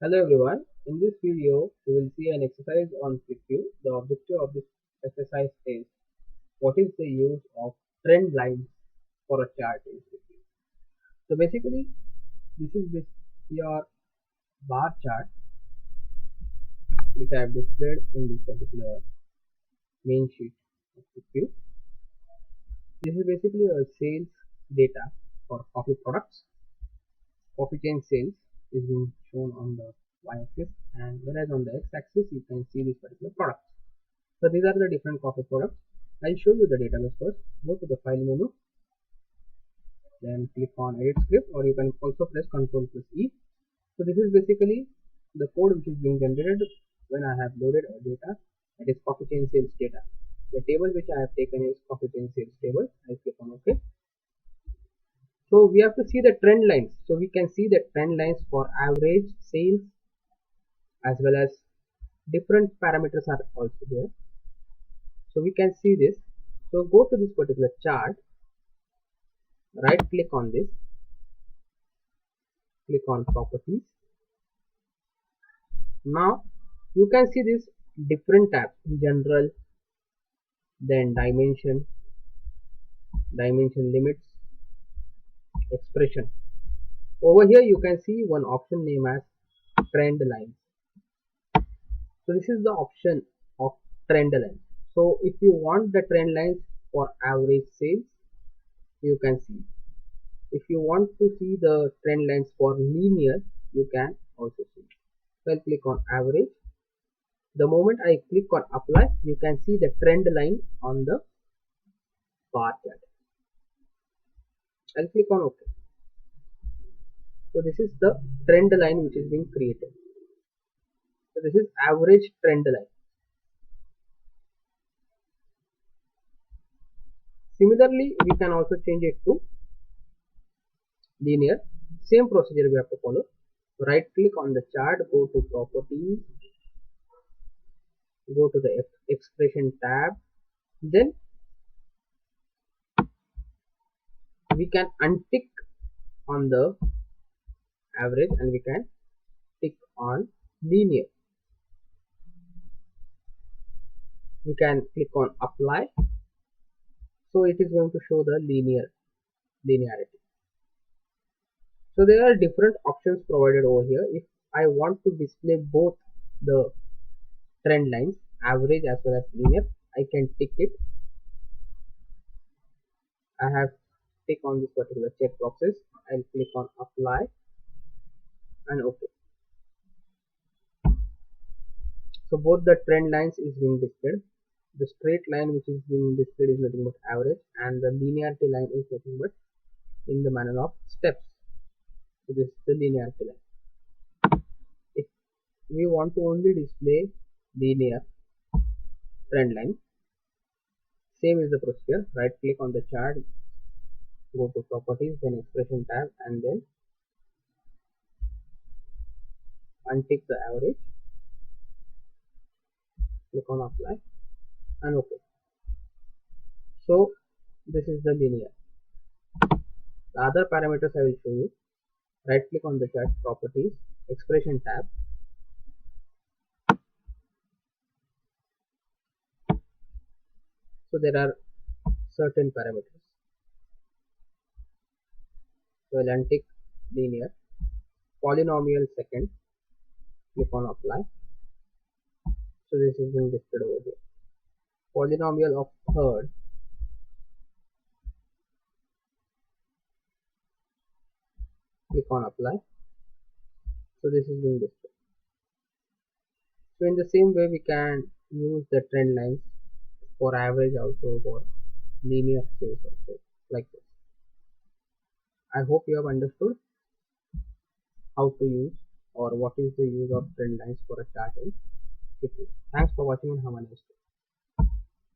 Hello everyone, in this video we will see an exercise on QlikView. The objective of this exercise is what is the use of trend lines for a chart in QlikView. So basically this is your bar chart which I have displayed in this particular main sheet of QlikView. This is basically a sales data for coffee products. Coffee chain sales is being shown on the y-axis, and whereas on the x-axis you can see this particular product. So these are the different coffee products. I'll show you the database first. Go to the file menu, then click on edit script, or you can also press Ctrl plus E. So this is basically the code which is being generated when I have loaded a data, that is coffee chain sales data. The table which I have taken is coffee chain sales table. I'll click on OK. So we have to see the trend lines. So we can see the trend lines for average sales as well as different parameters are also there. So we can see this. So go to this particular chart, right click on this, click on properties. Now you can see this different tabs: general, then dimension limits, expression. Over here you can see one option named as trend lines. So this is the option of trend lines. So if you want the trend lines for average sales, you can see. If you want to see the trend lines for linear, you can also see. So I'll click on average. The moment I click on apply, you can see the trend line on the bar chart. I'll click on OK. So this is the trend line which is being created. So this is average trend line. Similarly, we can also change it to linear. Same procedure we have to follow. Right click on the chart, go to properties, go to the expression tab, then we can untick on the average and we can tick on linear. We can click on apply, so it is going to show the linearity. So there are different options provided over here. If I want to display both the trend lines, average as well as linear, I can tick it. I have tick on this particular check boxes. I'll click on apply and OK. So both the trend lines is being displayed. The straight line which is being displayed is nothing but average, and the linearity line is nothing but in the manner of steps. So this is the linearity line. If we want to only display linear trend line, same is the procedure. Right click on the chart, go to properties, then expression tab, and then untick the average, click on apply and OK. So this is the linear. The other parameters I will show you. Right click on the chart, properties, expression tab, so there are certain parameters. So I'll untick linear, polynomial second, click on apply. So this is being displayed over here. Polynomial of third, click on apply. So this is being displayed. So in the same way we can use the trend lines for average, also for linear sales also, like this. I hope you have understood how to use or what is the use of trend lines for a chart in QlikView. Thanks for watching and have a nice day.